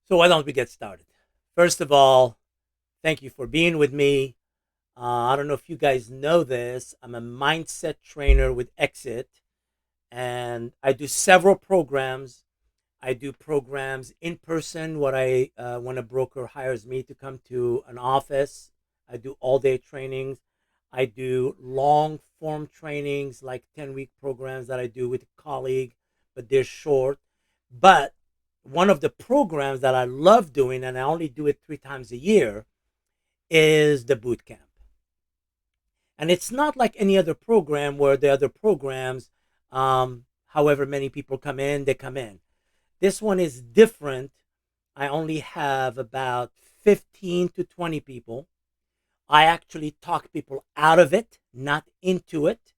So why don't we get started? First of all, thank you for being with me. I don't know if you guys know this. I'm a mindset trainer with Exit, and I do several programs. I do programs in person when a broker hires me to come to an office. I do all day trainings. I do long form trainings like 10-week programs that I do with a colleague, but they're short. But one of the programs that I love doing, and I only do it 3 times a year, is the boot camp. And it's not like any other program where the other programs, however many people come in, they come in. This one is different. I only have about 15 to 20 people. I actually talk people out of it, not into it.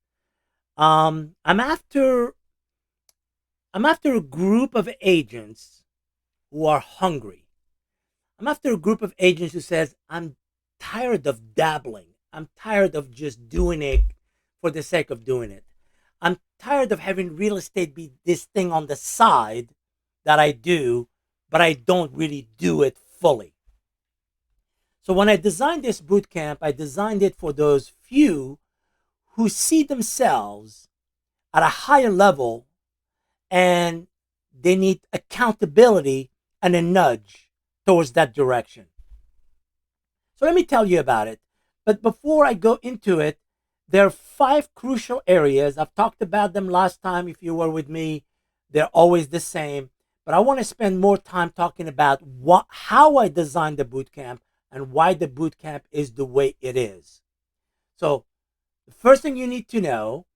I'm after a group of agents who are hungry. I'm after a group of agents who says, I'm tired of dabbling. I'm tired of just doing it for the sake of doing it. I'm tired of having real estate be this thing on the side that I do, but I don't really do it fully. So when I designed this boot camp, I designed it for those few who see themselves at a higher level and they need accountability and a nudge towards that direction. So let me tell you about it. But before I go into it, there are 5 crucial areas. I've talked about them last time if you were with me. They're always the same. But I want to spend more time talking about how I designed the boot camp and why the boot camp is the way it is. So the first thing you need to know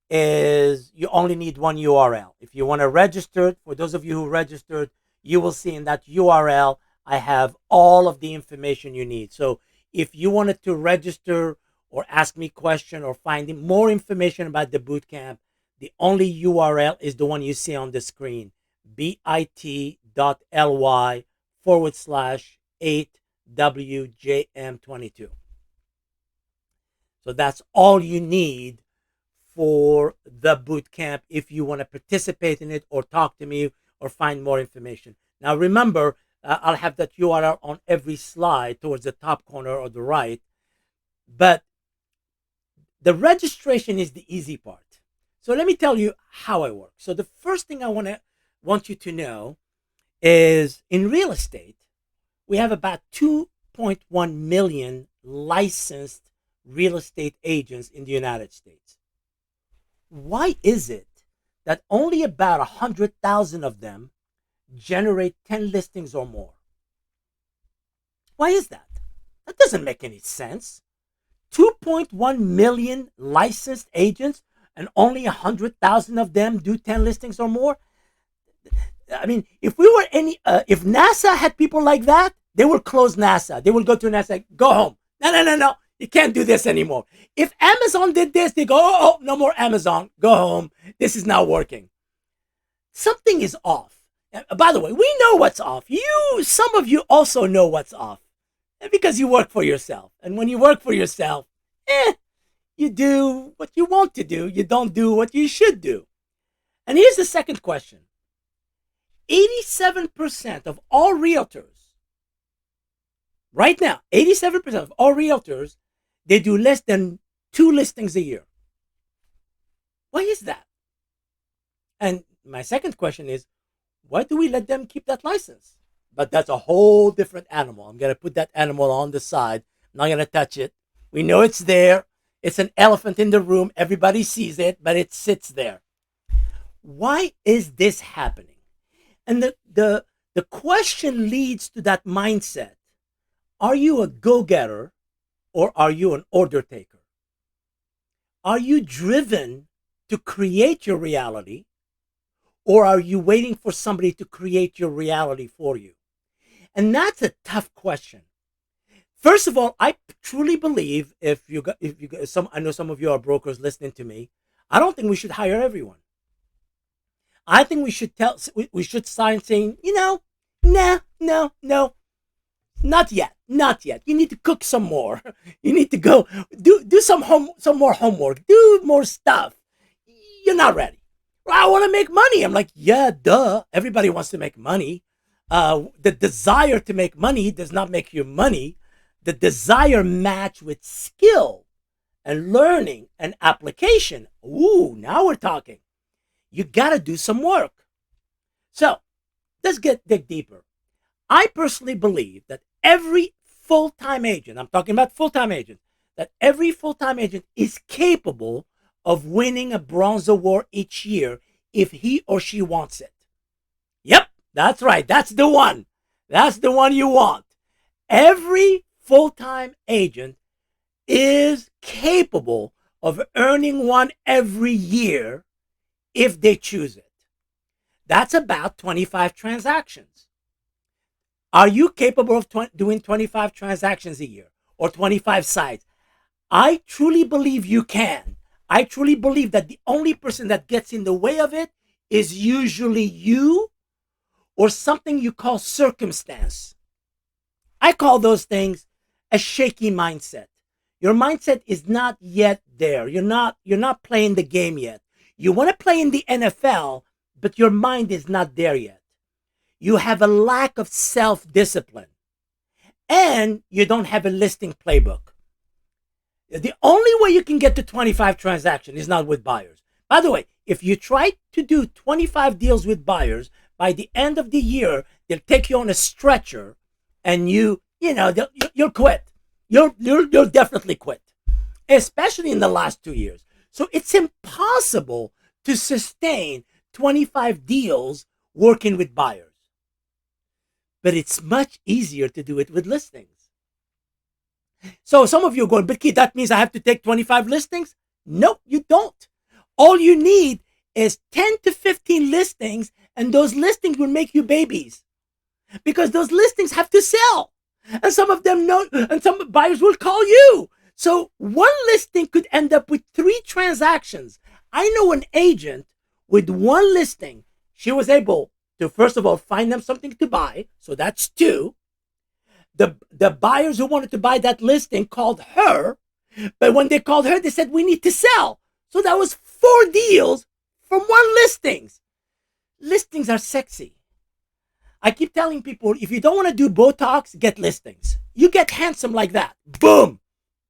is you only need one URL. If you want to register, for those of you who registered, you will see in that URL, I have all of the information you need. So if you wanted to register or ask me question or find more information about the boot camp, the only URL is the one you see on the screen, bit.ly/8WJM22. So that's all you need for the boot camp if you want to participate in it or talk to me or find more information. Now remember, I'll have that URL on every slide towards the top corner or the right, but the registration is the easy part. So let me tell you how I work. So the first thing I want you to know is in real estate, we have about 2.1 million licensed real estate agents in the United States. Why is it that only about 100,000 of them generate 10 listings or more? Why is that? That doesn't make any sense. 2.1 million licensed agents and only 100,000 of them do 10 listings or more. I mean, if NASA had people like that, they would close NASA. They would go to NASA, go home. No. You can't do this anymore. If Amazon did this, they go, oh, no more Amazon. Go home. This is not working. Something is off. By the way, we know what's off. Some of you also know what's off because you work for yourself. And when you work for yourself, you do what you want to do. You don't do what you should do. And here's the second question. 87% of all realtors, right now, 87% of all realtors, they do less than 2 listings a year. Why is that? And my second question is, why do we let them keep that license? But that's a whole different animal. I'm going to put that animal on the side. I'm not going to touch it. We know it's there. It's an elephant in the room. Everybody sees it, but it sits there. Why is this happening? And the question leads to that mindset. Are you a go-getter or are you an order taker? Are you driven to create your reality or are you waiting for somebody to create your reality for you? And that's a tough question. First of all, I truly believe I know some of you are brokers listening to me. I don't think we should hire everyone. I think we should sign saying, no, not yet. You need to cook some more. You need to go do some more homework, do more stuff. You're not ready. Well, I want to make money. I'm like, yeah, duh. Everybody wants to make money. The desire to make money does not make you money. The desire match with skill and learning and application. Ooh, now we're talking. You got to do some work. So let's dig deeper. I personally believe that every full-time agent, I'm talking about full-time agents, that every full-time agent is capable of winning a bronze award each year if he or she wants it. Yep, that's right. That's the one. That's the one you want. Every full-time agent is capable of earning one every year if they choose it. That's about 25 transactions. Are you capable of doing 25 transactions a year or 25 sites? I truly believe you can. I truly believe that the only person that gets in the way of it is usually you or something you call circumstance. I call those things a shaky mindset. Your mindset is not yet there. You're not playing the game yet. You want to play in the NFL, but your mind is not there yet. You have a lack of self-discipline, and you don't have a listing playbook. The only way you can get to 25 transactions is not with buyers. By the way, if you try to do 25 deals with buyers, by the end of the year, they'll take you on a stretcher, and you'll quit. You'll definitely quit, especially in the last 2 years. So it's impossible to sustain 25 deals working with buyers. But it's much easier to do it with listings. So some of you are going, but Keith, that means I have to take 25 listings? No, you don't. All you need is 10 to 15 listings, and those listings will make you babies because those listings have to sell. And some of them know, and some buyers will call you. So one listing could end up with 3 transactions. I know an agent with one listing. She was able to, first of all, find them something to buy. So that's 2. The buyers who wanted to buy that listing called her. But when they called her, they said, we need to sell. So that was 4 deals from 1 listings. Listings are sexy. I keep telling people, if you don't want to do Botox, get listings. You get handsome like that. Boom,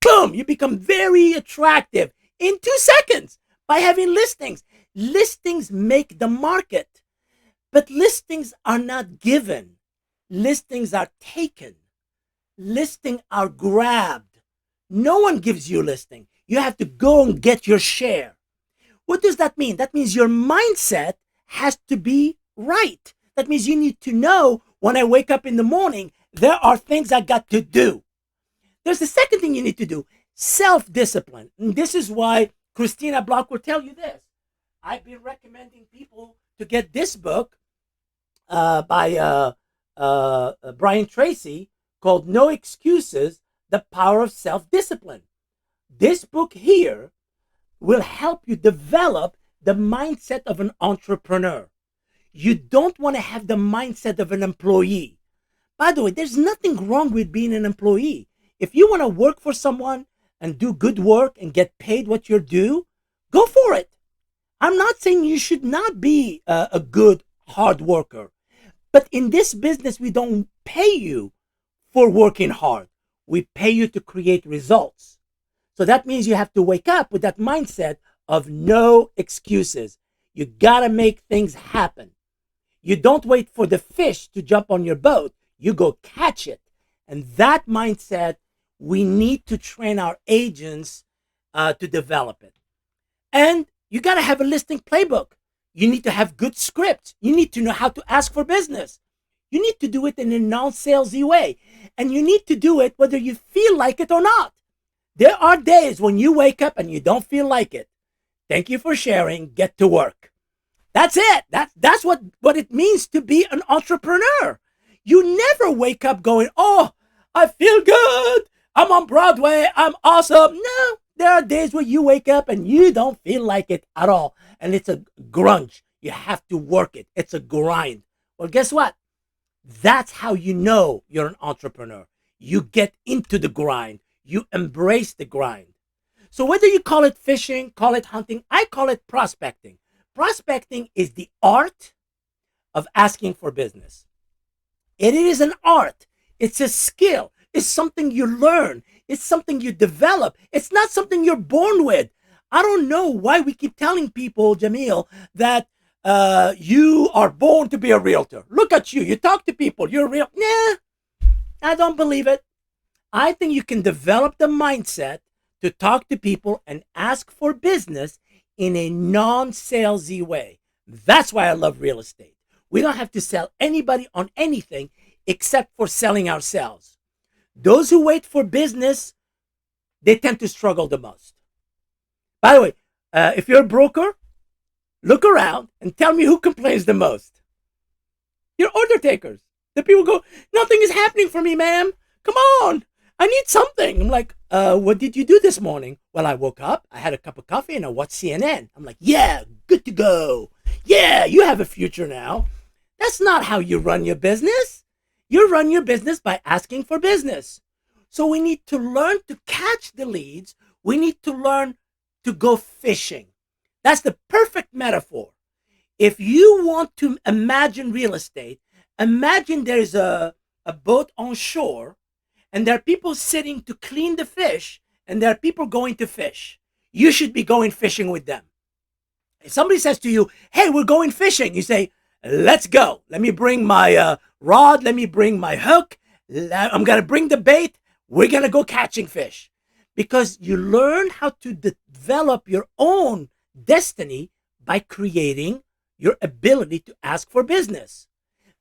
boom. You become very attractive in 2 seconds by having listings. Listings make the market, but listings are not given. Listings are taken. Listings are grabbed. No one gives you a listing. You have to go and get your share. What does that mean? That means your mindset has to be right. That means you need to know, when I wake up in the morning, there are things I got to do. There's the second thing you need to do, self-discipline. And this is why Christina Block will tell you this. I've been recommending people to get this book by Brian Tracy called No Excuses, The Power of Self-Discipline. This book here will help you develop the mindset of an entrepreneur. You don't want to have the mindset of an employee. By the way, there's nothing wrong with being an employee. If you want to work for someone and do good work and get paid what you're due, go for it. I'm not saying you should not be a good, hard worker. But in this business, we don't pay you for working hard. We pay you to create results. So that means you have to wake up with that mindset of no excuses. You got to make things happen. You don't wait for the fish to jump on your boat. You go catch it. And that mindset, we need to train our agents to develop it. And you got to have a listing playbook. You need to have good scripts. You need to know how to ask for business. You need to do it in a non-salesy way. And you need to do it whether you feel like it or not. There are days when you wake up and you don't feel like it. Thank you for sharing. Get to work. That's it. That's what it means to be an entrepreneur. You never wake up going, oh, I feel good. I'm on Broadway. I'm awesome. No, there are days where you wake up and you don't feel like it at all. And it's a grunge. You have to work it. It's a grind. Well, guess what? That's how you know you're an entrepreneur. You get into the grind. You embrace the grind. So whether you call it fishing, call it hunting, I call it prospecting. Prospecting is the art of asking for business. It is an art. It's a skill. It's something you learn. It's something you develop. It's not something you're born with. I don't know why we keep telling people, Jamil, that you are born to be a realtor. Look at you. You talk to people. You're real. Nah, I don't believe it. I think you can develop the mindset to talk to people and ask for business in a non-salesy way. That's why I love real estate. We don't have to sell anybody on anything except for selling ourselves. Those who wait for business, they tend to struggle the most. By the way, if you're a broker, look around and tell me who complains the most. Your order takers. The people go, nothing is happening for me, ma'am. Come on. I need something. I'm like, what did you do this morning? Well, I woke up, I had a cup of coffee, and I watched CNN. I'm like, yeah, good to go. Yeah, you have a future now. That's not how you run your business. You run your business by asking for business. So we need to learn to catch the leads. We need to learn to go fishing. That's the perfect metaphor. If you want to imagine real estate, imagine there's a boat on shore and there are people sitting to clean the fish and there are people going to fish. You should be going fishing with them. If somebody says to you, hey, we're going fishing, you say, let's go. Let me bring my rod. Let me bring my hook. I'm going to bring the bait. We're going to go catching fish. Because you learn how to develop your own destiny by creating your ability to ask for business.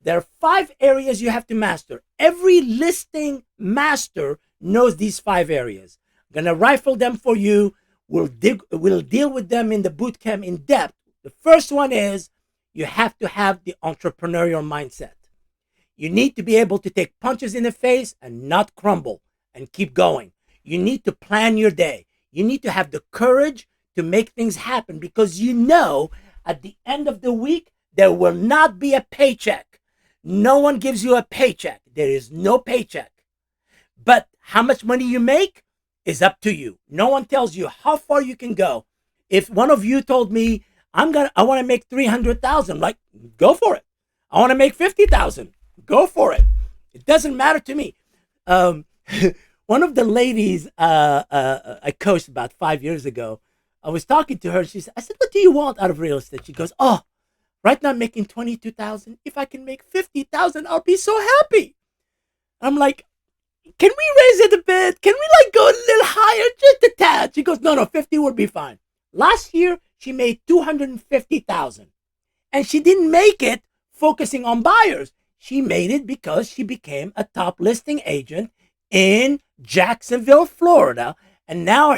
There are 5 areas you have to master. Every listing master knows these 5 areas. I'm going to rifle them for you. We'll deal with them in the bootcamp in depth. The first one is you have to have the entrepreneurial mindset. You need to be able to take punches in the face and not crumble and keep going. You need to plan your day. You need to have the courage to make things happen because you know at the end of the week, there will not be a paycheck. No one gives you a paycheck. There is no paycheck. But how much money you make is up to you. No one tells you how far you can go. If one of you told me, I want to make 300,000, like, go for it. I want to make 50,000. Go for it. It doesn't matter to me. One of the ladies I coached about 5 years ago, I was talking to her. I said, what do you want out of real estate? She goes, oh, right now I'm making 22,000. If I can make 50,000, I'll be so happy. I'm like, can we raise it a bit? Can we like go a little higher, just a tad? She goes, no, 50 would be fine. Last year, she made 250,000. And she didn't make it focusing on buyers. She made it because she became a top listing agent in Jacksonville, Florida. And now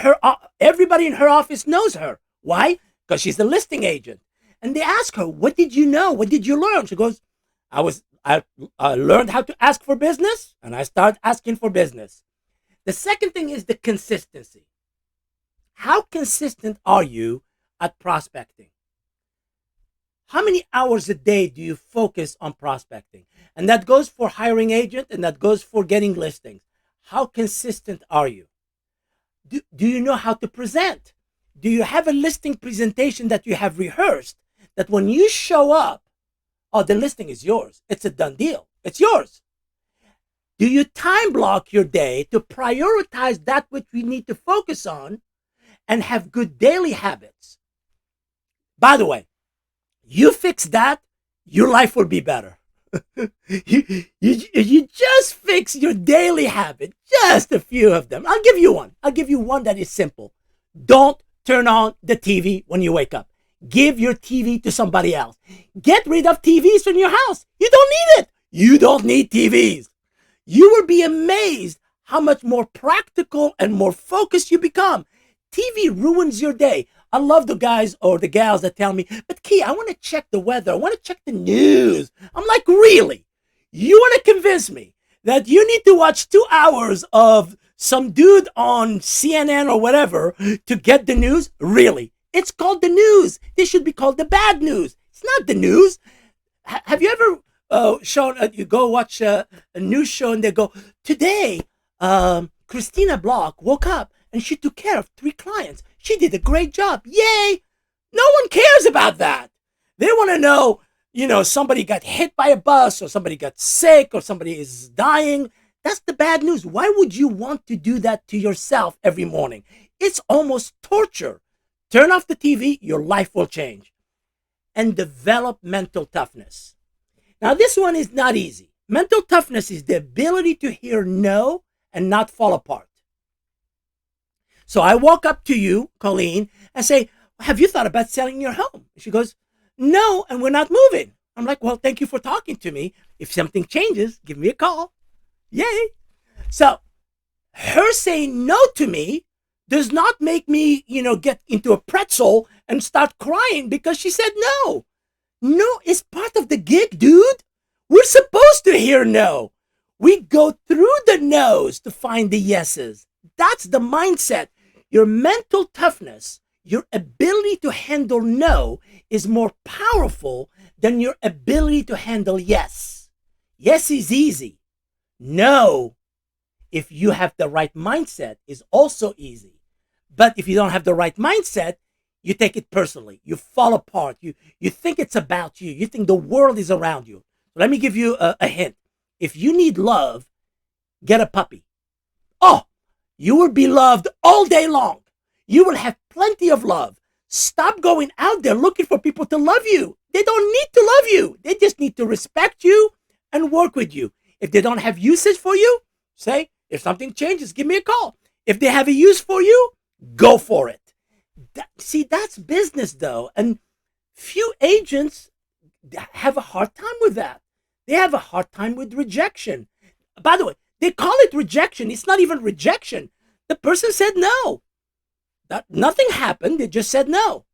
everybody in her office knows her. Why? Because she's a listing agent. And they ask her, what did you know? What did you learn? She goes, I learned how to ask for business, and I started asking for business. The second thing is the consistency. How consistent are you at prospecting? How many hours a day do you focus on prospecting? And that goes for hiring agent, and that goes for getting listings. How consistent are you? Do you know how to present? Do you have a listing presentation that you have rehearsed that when you show up, oh, the listing is yours. It's a done deal. It's yours. Do you time block your day to prioritize that which we need to focus on and have good daily habits? By the way, you fix that, your life will be better. you just fix your daily habit, just a few of them. I'll give you one. I'll give you one that is simple. Don't turn on the TV when you wake up. Give your TV to somebody else. Get rid of TVs in your house. You don't need it. You don't need TVs. You will be amazed how much more practical and more focused you become. TV ruins your day. I love the guys or the gals that tell me, but Key, I want to check the weather. I want to check the news. I'm like, really? You want to convince me that you need to watch 2 hours of some dude on CNN or whatever to get the news? Really? It's called the news. This should be called the bad news. It's not the news. Have you ever you go watch a news show and they go, today, Christina Block woke up and she took care of 3 clients. She did a great job. Yay! No one cares about that. They want to know somebody got hit by a bus or somebody got sick or somebody is dying. That's the bad news. Why would you want to do that to yourself every morning? It's almost torture. Turn off the TV, your life will change. And develop mental toughness. Now, this one is not easy. Mental toughness is the ability to hear no and not fall apart. So I walk up to you, Colleen, and say, have you thought about selling your home? She goes, no, and we're not moving. I'm like, well, thank you for talking to me. If something changes, give me a call. Yay. So her saying no to me does not make me, get into a pretzel and start crying because she said no. No is part of the gig, dude. We're supposed to hear no. We go through the no's to find the yeses. That's the mindset. Your mental toughness, your ability to handle no is more powerful than your ability to handle yes. Yes is easy. No, if you have the right mindset, is also easy. But if you don't have the right mindset, you take it personally. You fall apart. You think it's about you. You think the world is around you. So let me give you a hint. If you need love, get a puppy. Oh, you will be loved all day long. You will have plenty of love. Stop going out there looking for people to love you. They don't need to love you. They just need to respect you and work with you. If they don't have usage for you, say, if something changes, give me a call. If they have a use for you, go for it. That's business though. And few agents have a hard time with that. They have a hard time with rejection. By the way, they call it rejection. It's not even rejection. The person said no. Nothing happened. They just said no.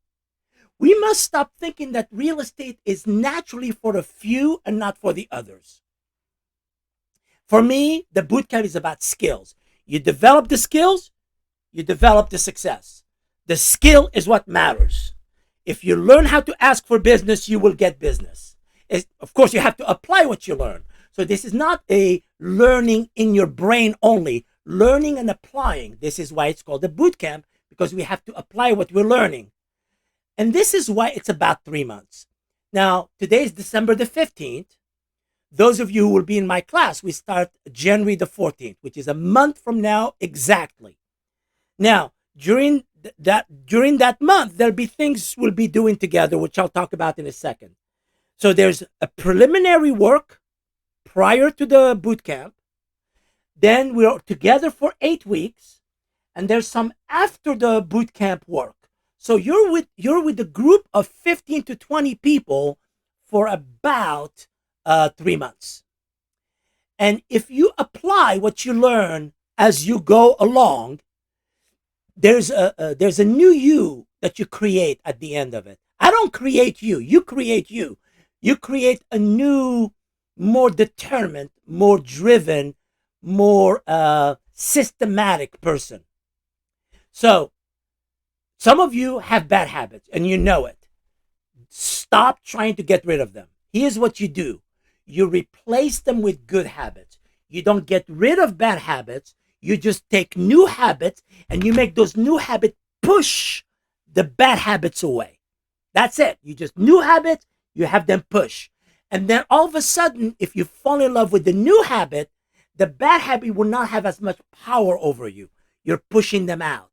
We must stop thinking that real estate is naturally for the few and not for the others. For me, the boot camp is about skills. You develop the skills, you develop the success. The skill is what matters. If you learn how to ask for business, you will get business. Of course, you have to apply what you learn. So this is not a learning in your brain only, learning and applying. This is why it's called a boot camp, because we have to apply what we're learning. And this is why it's about 3 months. Now, today is December the 15th. Those of you who will be in my class, we start January the 14th, which is a month from now exactly. Now, during that month, there'll be things we'll be doing together, which I'll talk about in a second. So there's a preliminary work prior to the boot camp. Then we're together for 8 weeks, and there's some after the boot camp work. So you're with a group of 15 to 20 people for about 3 months. And if you apply what you learn as you go along, there's a new you that you create at the end of it. I don't create you. You create you. You create a new, more determined, more driven, more systematic person. So some of you have bad habits and you know it. Stop trying to get rid of them. Here's what you do. You replace them with good habits. You don't get rid of bad habits. You just take new habits and you make those new habits push the bad habits away. That's it. You just new habits, you have them push. And then all of a sudden, if you fall in love with the new habit, the bad habit will not have as much power over you. You're pushing them out.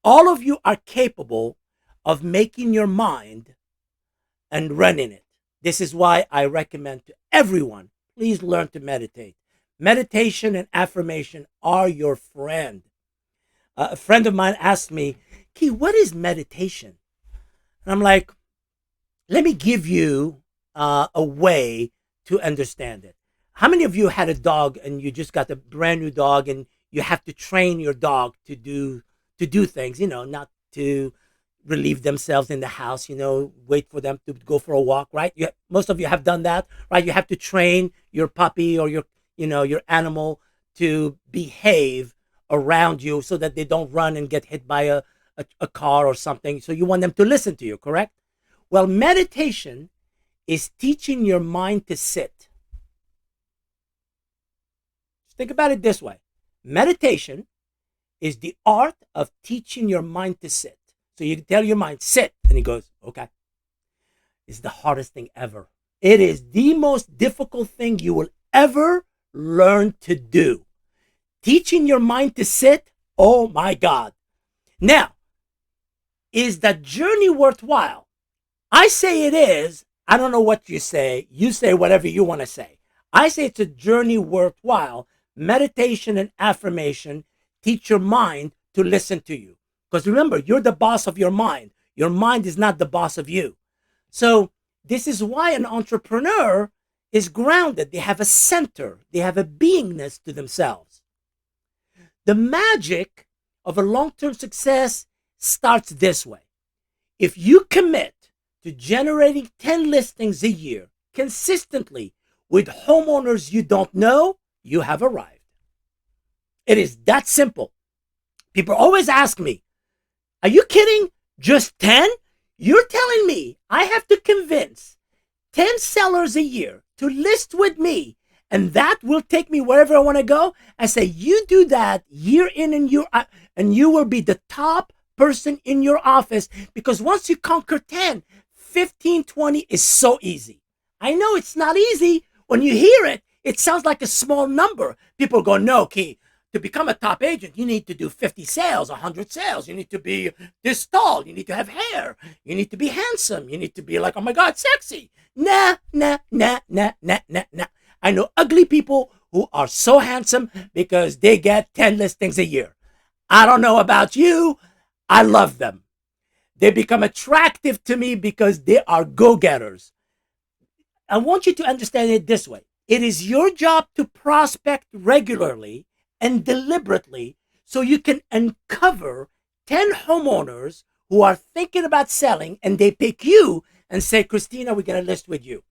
All of you are capable of making your mind and running it. This is why I recommend to everyone, please learn to meditate. Meditation and affirmation are your friend. A friend of mine asked me, Key, what is meditation? And I'm like, let me give you a way to understand it. How many of you had a dog and you just got a brand new dog and you have to train your dog to do things, not to relieve themselves in the house, wait for them to go for a walk, right? Most of you have done that, right? You have to train your puppy or your animal to behave around you so that they don't run and get hit by a car or something. So you want them to listen to you, correct? Well, meditation is teaching your mind to sit. Think about it this way. Meditation is the art of teaching your mind to sit. So you tell your mind, sit, and he goes, okay. It's the hardest thing ever. It is the most difficult thing you will ever learn to do. Teaching your mind to sit, oh my God. Now, is that journey worthwhile? I say it is. I don't know what you say. You say whatever you want to say. I say it's a journey worthwhile. Meditation and affirmation teach your mind to listen to you. Because remember, you're the boss of your mind. Your mind is not the boss of you. So this is why an entrepreneur is grounded. They have a center. They have a beingness to themselves. The magic of a long-term success starts this way. If you commit to generating 10 listings a year consistently with homeowners you don't know, you have arrived. It is that simple. People always ask me, are you kidding? Just 10? You're telling me I have to convince 10 sellers a year to list with me, and that will take me wherever I want to go? I say, you do that year in and year out, and you will be the top person in your office, because once you conquer 10, 15, 20 is so easy. I know it's not easy. When you hear it, it sounds like a small number. People go, no, Key, to become a top agent, you need to do 50 sales, 100 sales. You need to be this tall. You need to have hair. You need to be handsome. You need to be like, oh my God, sexy. Nah. I know ugly people who are so handsome because they get 10 listings a year. I don't know about you. I love them. They become attractive to me because they are go-getters. I want you to understand it this way. It is your job to prospect regularly and deliberately so you can uncover 10 homeowners who are thinking about selling, and they pick you and say, Christina, we're going to list with you.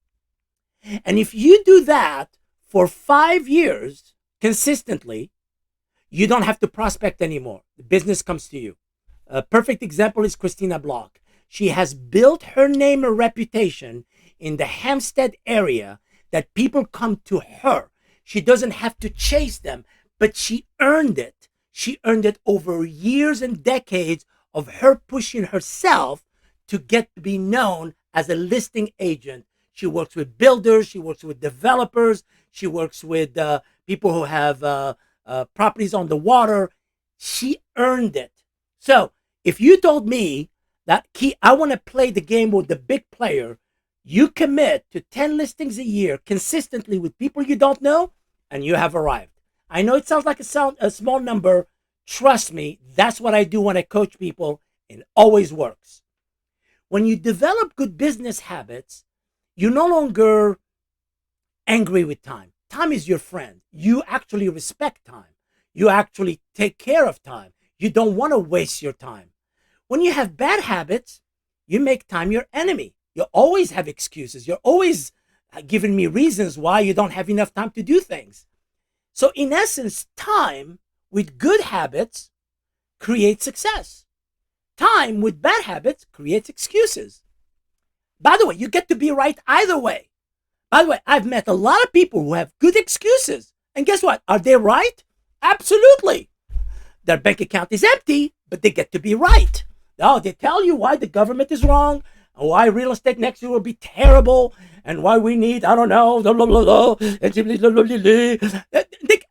And if you do that for 5 years consistently, you don't have to prospect anymore. The business comes to you. A perfect example is Christina Block. She has built her name and reputation in the Hampstead area that people come to her. She doesn't have to chase them, but she earned it. She earned it over years and decades of her pushing herself to get to be known as a listing agent. She works with builders. She works with developers. She works with people who have properties on the water. She earned it. So if you told me that, Key, I want to play the game with the big player, you commit to 10 listings a year consistently with people you don't know, and you have arrived. I know it sounds like a small number. Trust me, that's what I do when I coach people. It always works. When you develop good business habits, you're no longer angry with time. Time is your friend. You actually respect time. You actually take care of time. You don't want to waste your time. When you have bad habits, you make time your enemy. You always have excuses. You're always giving me reasons why you don't have enough time to do things. So in essence, time with good habits creates success. Time with bad habits creates excuses. By the way, you get to be right either way. By the way, I've met a lot of people who have good excuses. And guess what? Are they right? Absolutely. Their bank account is empty, but they get to be right. No, they tell you why the government is wrong, why real estate next year will be terrible, and why we need, I don't know, blah, blah, blah,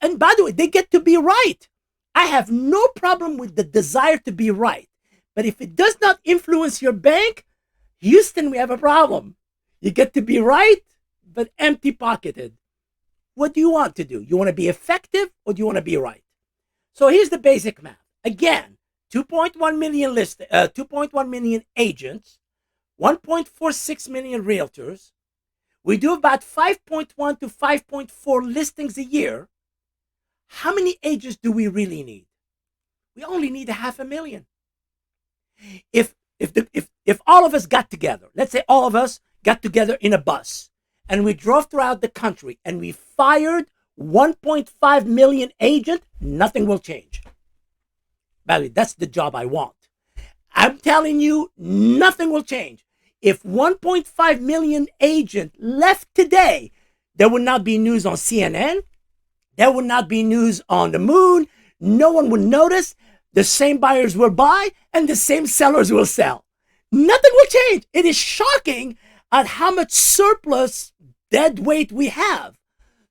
and by the way, they get to be right. I have no problem with the desire to be right. But if it does not influence your bank, Houston, we have a problem. You get to be right, but empty-pocketed. What do you want to do? You want to be effective, or do you want to be right? So here's the basic math. Again, 2.1 million agents, 1.46 million realtors. We do about 5.1 to 5.4 listings a year. How many agents do we really need? We only need 500,000. If all of us got together, let's say all of us got together in a bus, and we drove throughout the country and we fired 1.5 million agents, nothing will change. Valerie, that's the job I want. I'm telling you, nothing will change. If 1.5 million agents left today, there would not be news on CNN. There would not be news on the moon. No one would notice. The same buyers will buy and the same sellers will sell. Nothing will change. It is shocking at how much surplus dead weight we have.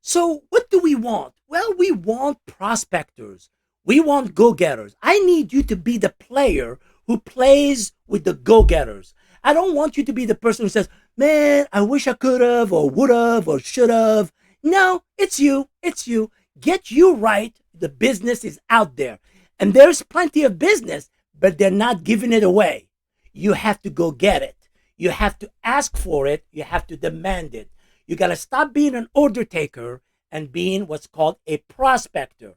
So what do we want? Well, we want prospectors. We want go-getters. I need you to be the player who plays with the go-getters. I don't want you to be the person who says, man, I wish I could have or would have or should have. No, it's you. It's you. Get you right. The business is out there. And there's plenty of business, but they're not giving it away. You have to go get it. You have to ask for it. You have to demand it. You got to stop being an order taker and being what's called a prospector.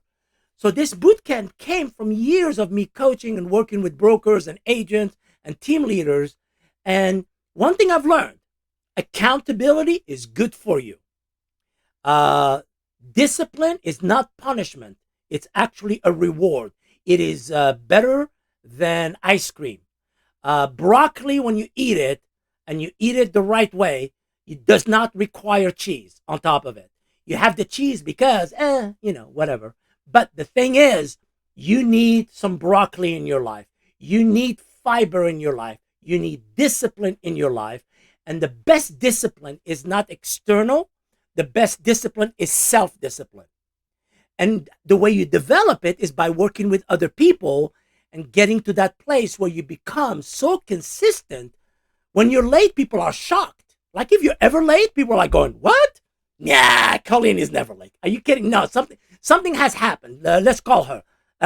So this boot camp came from years of me coaching and working with brokers and agents and team leaders. And one thing I've learned, accountability is good for you. Discipline is not punishment. It's actually a reward. It is better than ice cream. Broccoli, when you eat it, and you eat it the right way, it does not require cheese on top of it. You have the cheese because, whatever. But the thing is, you need some broccoli in your life. You need fiber in your life. You need discipline in your life. And the best discipline is not external. The best discipline is self-discipline. And the way you develop it is by working with other people and getting to that place where you become so consistent. When you're late, people are shocked. Like if you're ever late, people are like going, what? Yeah, Colleen is never late. Are you kidding? No, something has happened. Let's call her.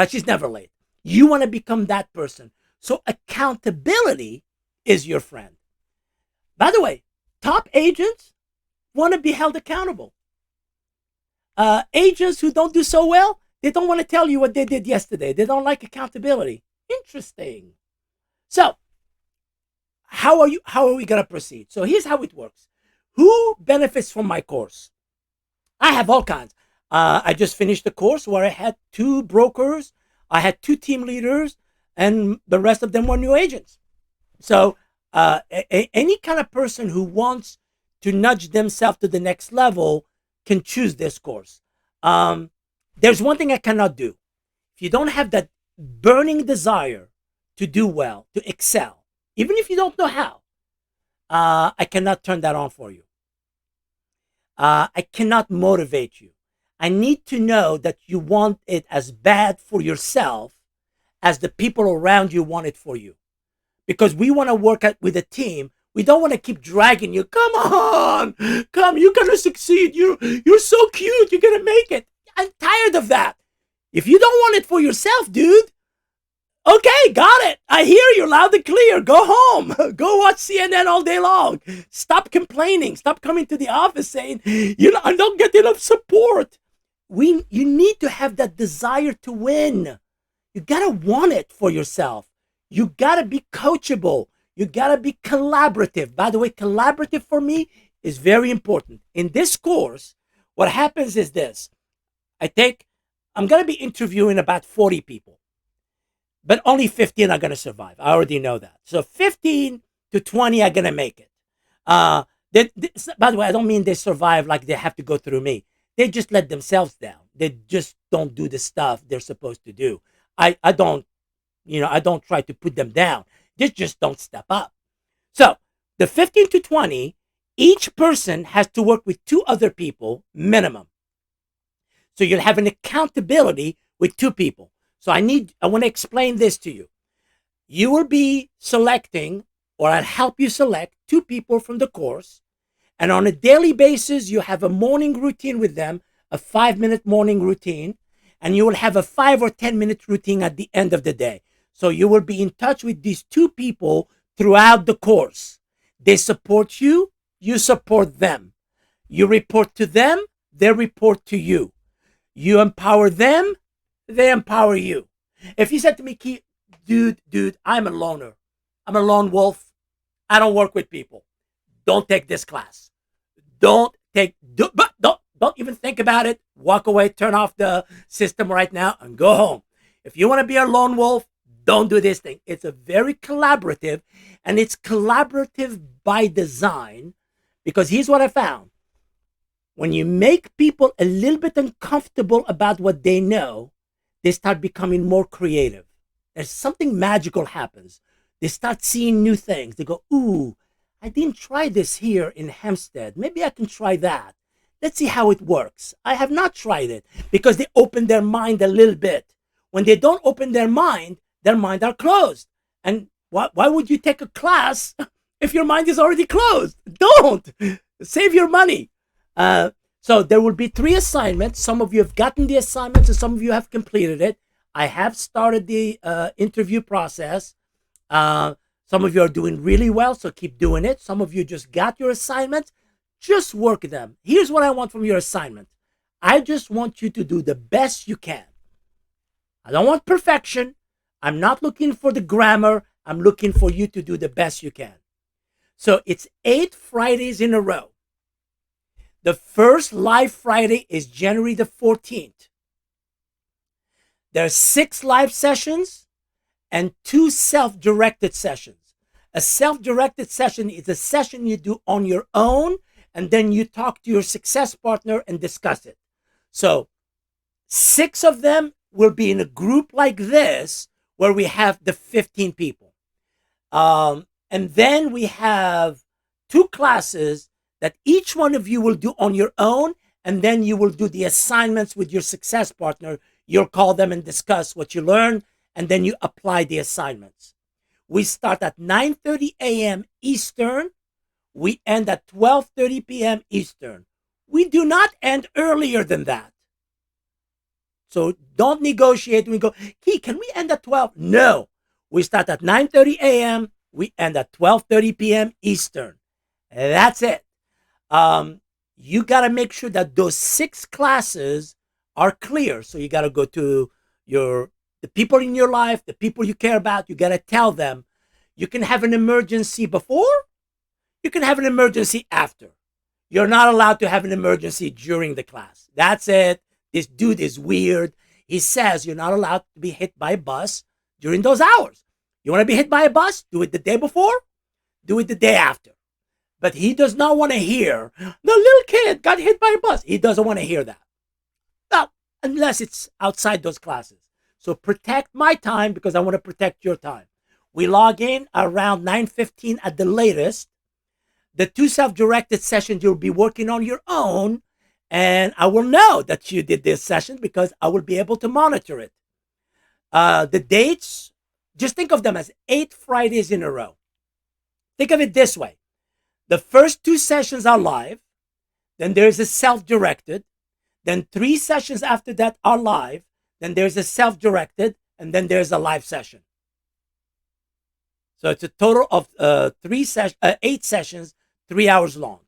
She's never late. You want to become that person. So accountability is your friend. By the way, top agents want to be held accountable. Agents who don't do so well, they don't want to tell you what they did yesterday. They don't like accountability. Interesting. So how are we going to proceed? So here's how it works. Who benefits from my course? I have all kinds. I just finished the course where I had 2 brokers, I had 2 team leaders, and the rest of them were new agents. So any kind of person who wants to nudge themselves to the next level can choose this course. There's one thing I cannot do. If you don't have that burning desire to do well, to excel, even if you don't know how, I cannot turn that on for you. I cannot motivate you. I need to know that you want it as bad for yourself as the people around you want it for you. Because we want to work with a team. We don't want to keep dragging you. Come on, come, you're going to succeed. You're so cute. You're going to make it. I'm tired of that. If you don't want it for yourself, dude, okay, got it. I hear you loud and clear. Go home. Go watch CNN all day long. Stop complaining. Stop coming to the office saying, I don't get enough support. You need to have that desire to win. You got to want it for yourself. You got to be coachable. You got to be collaborative. By the way, collaborative for me is very important. In this course, what happens is this. I'm going to be interviewing about 40 people, but only 15 are going to survive. I already know that. So 15 to 20 are going to make it. By the way, I don't mean they survive like they have to go through me. They just let themselves down. They just don't do the stuff they're supposed to do. I don't try to put them down. They just don't step up. So the 15 to 20, each person has to work with 2 other people minimum. So you'll have an accountability with 2 people. So I want to explain this to you. You will be selecting, or I'll help you select 2 people from the course. And on a daily basis, you have a morning routine with them, a 5-minute morning routine. And you will have a 5 or 10-minute routine at the end of the day. So you will be in touch with these 2 people throughout the course. They support you, you support them. You report to them, they report to you. You empower them, they empower you. If you said to me, dude, I'm a loner. I'm a lone wolf. I don't work with people. Don't take this class. Don't even think about it. Walk away, turn off the system right now and go home. If you want to be a lone wolf, don't do this thing. It's a very collaborative, and it's collaborative by design, because here's what I found. When you make people a little bit uncomfortable about what they know, they start becoming more creative. There's something magical happens. They start seeing new things. They go, ooh, I didn't try this here in Hempstead. Maybe I can try that. Let's see how it works. I have not tried it because they open their mind a little bit. When they don't open their mind are closed. And why would you take a class if your mind is already closed? Don't. Save your money. So there will be 3 assignments. Some of you have gotten the assignments and some of you have completed it. I have started the interview process. Some of you are doing really well, so keep doing it. Some of you just got your assignments. Just work them. Here's what I want from your assignment. I just want you to do the best you can. I don't want perfection. I'm not looking for the grammar. I'm looking for you to do the best you can. So it's 8 Fridays in a row. The first live Friday is January the 14th. There are 6 live sessions and 2 self-directed sessions. A self-directed session is a session you do on your own, and then you talk to your success partner and discuss it. So 6 of them will be in a group like this where we have the 15 people. And then we have 2 classes that each one of you will do on your own, and then you will do the assignments with your success partner. You'll call them and discuss what you learned, and then you apply the assignments. We start at 9:30 a.m. Eastern. We end at 12:30 p.m. Eastern. We do not end earlier than that. So don't negotiate. We go, Key, can we end at 12? No. We start at 9:30 a.m. We end at 12:30 p.m. Eastern. That's it. You got to make sure that those 6 classes are clear. So you got to go to the people in your life, the people you care about. You got to tell them you can have an emergency before. You can have an emergency after. You're not allowed to have an emergency during the class. That's it. This dude is weird. He says you're not allowed to be hit by a bus during those hours. You want to be hit by a bus? Do it the day before. Do it the day after. But he does not want to hear, the little kid got hit by a bus. He doesn't want to hear that. Well, unless it's outside those classes. So protect my time because I want to protect your time. We log in around 9:15 at the latest. The 2 self-directed sessions you'll be working on your own, and I will know that you did this session because I will be able to monitor it. The dates, just think of them as 8 Fridays in a row. Think of it this way. The first 2 sessions are live, then there's a self-directed, then 3 sessions after that are live, then there's a self-directed, and then there's a live session. So it's a total of 8 sessions, 3 hours long.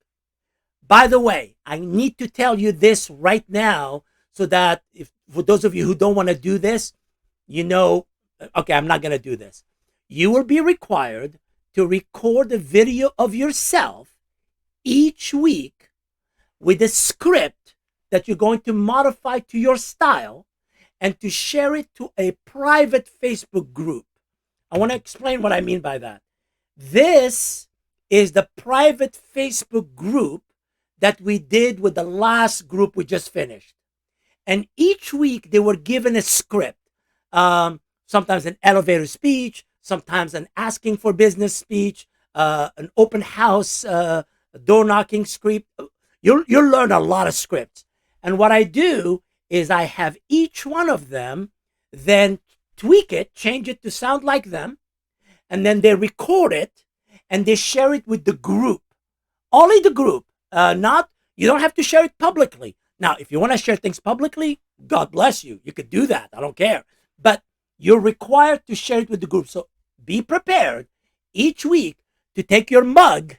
By the way, I need to tell you this right now so that for those of you who don't want to do this, you know, okay, I'm not going to do this. You will be required to record a video of yourself each week with a script that you're going to modify to your style and to share it to a private Facebook group. I want to explain what I mean by that. This is the private Facebook group that we did with the last group we just finished. And each week they were given a script, sometimes an elevator speech, sometimes an asking for business speech, an open house, door knocking script. You'll learn a lot of scripts. And what I do is I have each one of them then tweak it, change it to sound like them, and then they record it and they share it with the group. Only the group. You don't have to share it publicly. Now, if you want to share things publicly, God bless you. You could do that. I don't care. But you're required to share it with the group. So be prepared each week to take your mug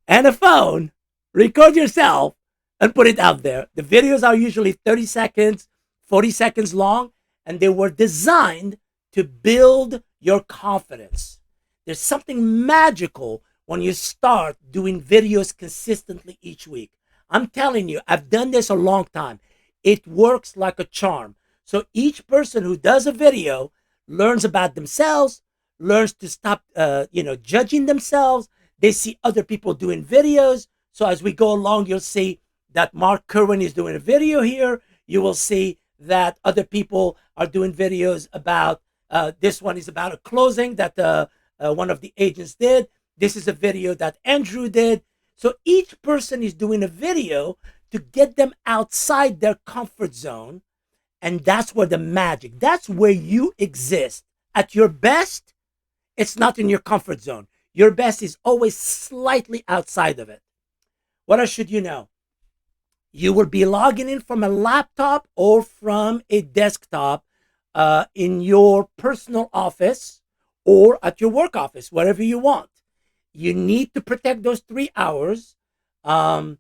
and a phone, record yourself, and put it out there. The videos are usually 30 seconds, 40 seconds long, and they were designed to build your confidence. There's something magical when you start doing videos consistently each week. I'm telling you, I've done this a long time. It works like a charm. So each person who does a video learns about themselves, learns to stop, judging themselves. They see other people doing videos. So as we go along, you'll see that Mark Kerwin is doing a video here. You will see that other people are doing videos about, this one is about a closing that one of the agents did. This is a video that Andrew did. So each person is doing a video to get them outside their comfort zone. And that's where the magic, that's where you exist. At your best, it's not in your comfort zone. Your best is always slightly outside of it. What else should you know? You will be logging in from a laptop or from a desktop in your personal office or at your work office, wherever you want. You need to protect those 3 hours. You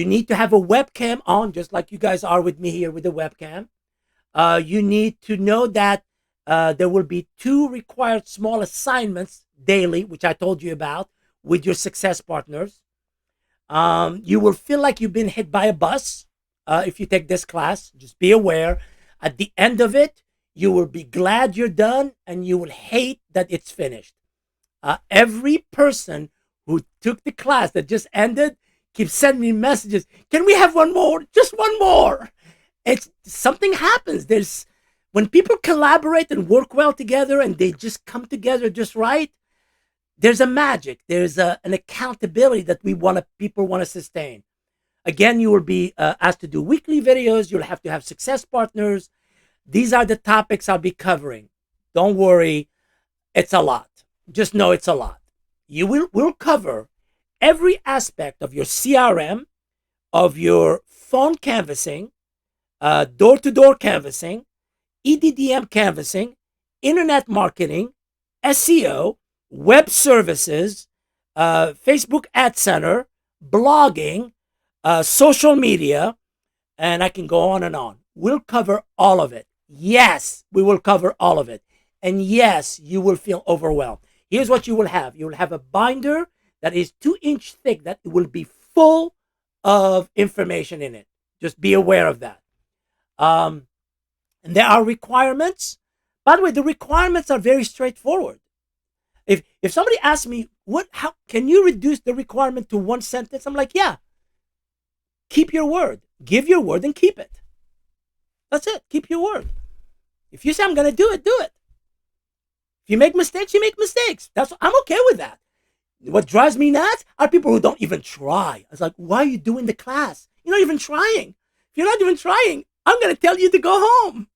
need to have a webcam on, just like you guys are with me here with the webcam. You need to know that there will be 2 required small assignments daily, which I told you about, with your success partners. You will feel like you've been hit by a bus if you take this class. Just be aware. At the end of it, you will be glad you're done and you will hate that it's finished. Every person who took the class that just ended keeps sending me messages. Can we have one more? Just one more. It's something happens. There's when people collaborate and work well together and they just come together just right, there's a magic. There's an accountability that people want to sustain. Again, you will be asked to do weekly videos. You'll have to have success partners. These are the topics I'll be covering. Don't worry, it's a lot. Just know it's a lot. We'll cover every aspect of your CRM, of your phone canvassing, door-to-door canvassing, EDDM canvassing, internet marketing, SEO, web services, Facebook Ad Center, blogging, social media, and I can go on and on. We'll cover all of it. Yes, we will cover all of it. And yes, you will feel overwhelmed. Here's what you will have. You will have a binder that is 2-inch thick that will be full of information in it. Just be aware of that. And there are requirements. By the way, the requirements are very straightforward. If somebody asks me, how can you reduce the requirement to 1 sentence? I'm like, yeah. Keep your word. Give your word and keep it. That's it. Keep your word. If you say I'm going to do it, do it. If you make mistakes, you make mistakes. I'm okay with that. What drives me nuts are people who don't even try. I was like, why are you doing the class? You're not even trying. If you're not even trying, I'm going to tell you to go home.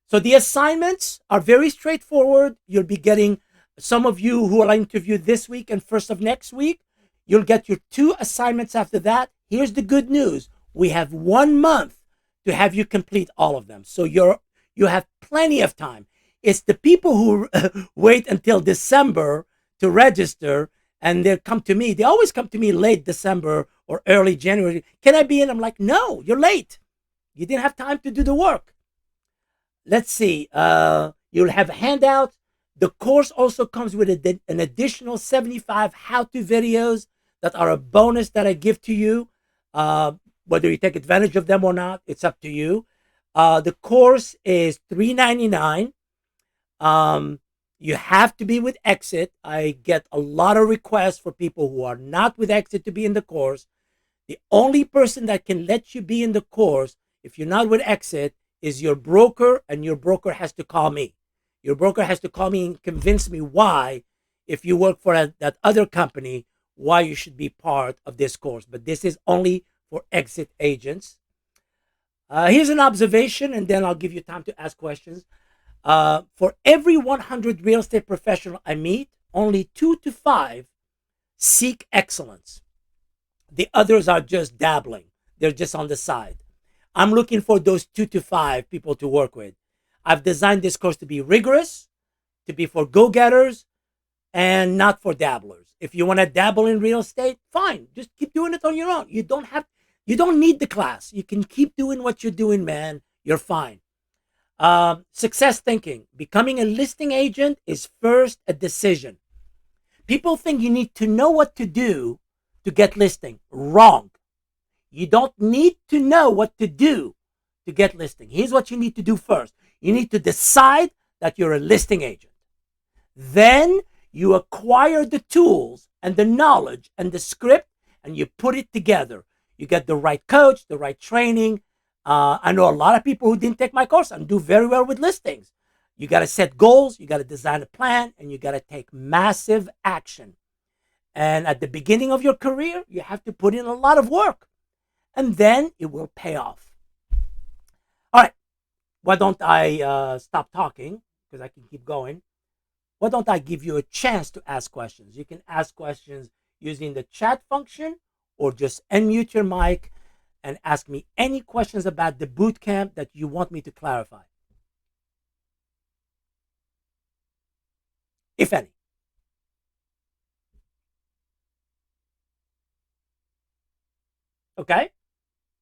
So the assignments are very straightforward. You'll be getting, some of you who will interview this week and first of next week, you'll get your 2 assignments after that. Here's the good news. We have 1 month to have you complete all of them. So you have plenty of time. It's the people who wait until December to register and they come to me. They always come to me late December or early January. Can I be in? I'm like, no, you're late. You didn't have time to do the work. Let's see. You'll have handouts. The course also comes with an additional 75 how-to videos that are a bonus that I give to you. Whether you take advantage of them or not, it's up to you. The course is $3.99. You have to be with Exit. I get a lot of requests for people who are not with Exit to be in the course. The only person that can let you be in the course, if you're not with Exit, is your broker, and your broker has to call me. Your broker has to call me and convince me why, if you work for that other company, why you should be part of this course. But this is only for Exit agents. Here's an observation, and then I'll give you time to ask questions. For every 100 real estate professional I meet, only 2 to 5 seek excellence. The others are just dabbling. They're just on the side. I'm looking for those 2 to 5 people to work with. I've designed this course to be rigorous, to be for go-getters, and not for dabblers. If you want to dabble in real estate, fine. Just keep doing it on your own. You don't need the class. You can keep doing what you're doing, man. You're fine. Success thinking. Becoming a listing agent is first a decision. People think you need to know what to do to get listing. Wrong. You don't need to know what to do to get listing. Here's what you need to do first. You need to decide that you're a listing agent. Then you acquire the tools and the knowledge and the script, and you put it together. You get the right coach, the right training. I know a lot of people who didn't take my course and do very well with listings. You got to set goals, you got to design a plan, and you got to take massive action. And at the beginning of your career, you have to put in a lot of work, and then it will pay off. All right, why don't I stop talking? Because I can keep going. Why don't I give you a chance to ask questions? You can ask questions using the chat function or just unmute your mic and ask me any questions about the boot camp that you want me to clarify, if any. Okay?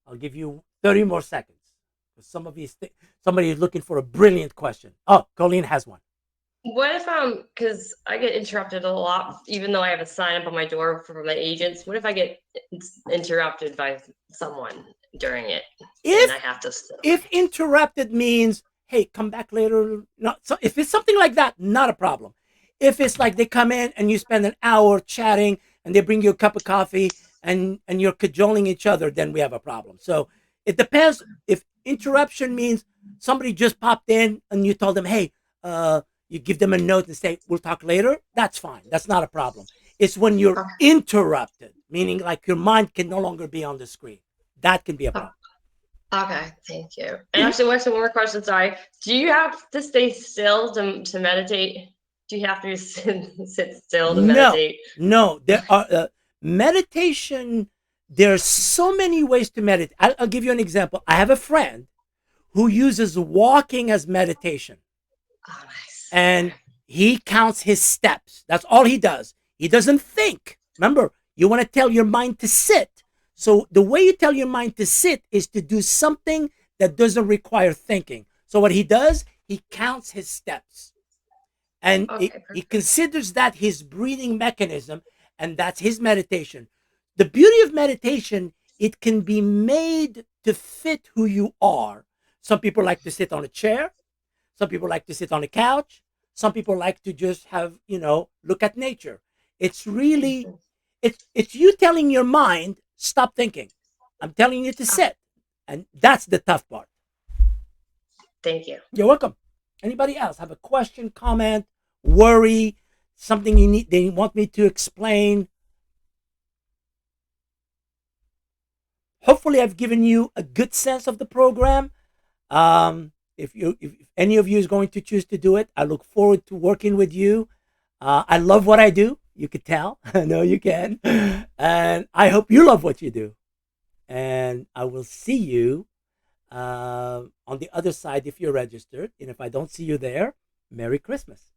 I'll give you 30 more seconds. Some of these somebody is looking for a brilliant question. Oh, Colleen has one. What if because I get interrupted a lot, even though I have a sign up on my door for my agents. What if I get interrupted by someone during it, and I have to? If interrupted means, hey, come back later. No, so if it's something like that, not a problem. If it's like they come in and you spend an hour chatting and they bring you a cup of coffee and you're cajoling each other, then we have a problem. So it depends. If interruption means somebody just popped in and you told them, hey, you give them a note and say, we'll talk later, that's fine. That's not a problem. It's when you're interrupted, meaning like your mind can no longer be on the screen. That can be a problem. Okay, thank you. And actually, one more question. Sorry. Do you have to stay still to meditate? Do you have to sit still to meditate? No. There are meditation. There's so many ways to meditate. I'll give you an example. I have a friend who uses walking as meditation. Oh, nice. And he counts his steps. That's all he does. He doesn't think. Remember, you want to tell your mind to sit. So the way you tell your mind to sit is to do something that doesn't require thinking. So what he does, he counts his steps. And he considers that his breathing mechanism, and that's his meditation. The beauty of meditation, it can be made to fit who you are. Some people like to sit on a chair. Some people like to sit on a couch. Some people like to just have, look at nature. It's really, it's you telling your mind, stop thinking. I'm telling you to sit. And that's the tough part. Thank you. You're welcome. Anybody else have a question, comment, worry, something they want me to explain? Hopefully I've given you a good sense of the program. If any of you is going to choose to do it, I look forward to working with you. I love what I do. You could tell. I know you can. And I hope you love what you do. And I will see you on the other side if you're registered. And if I don't see you there, Merry Christmas.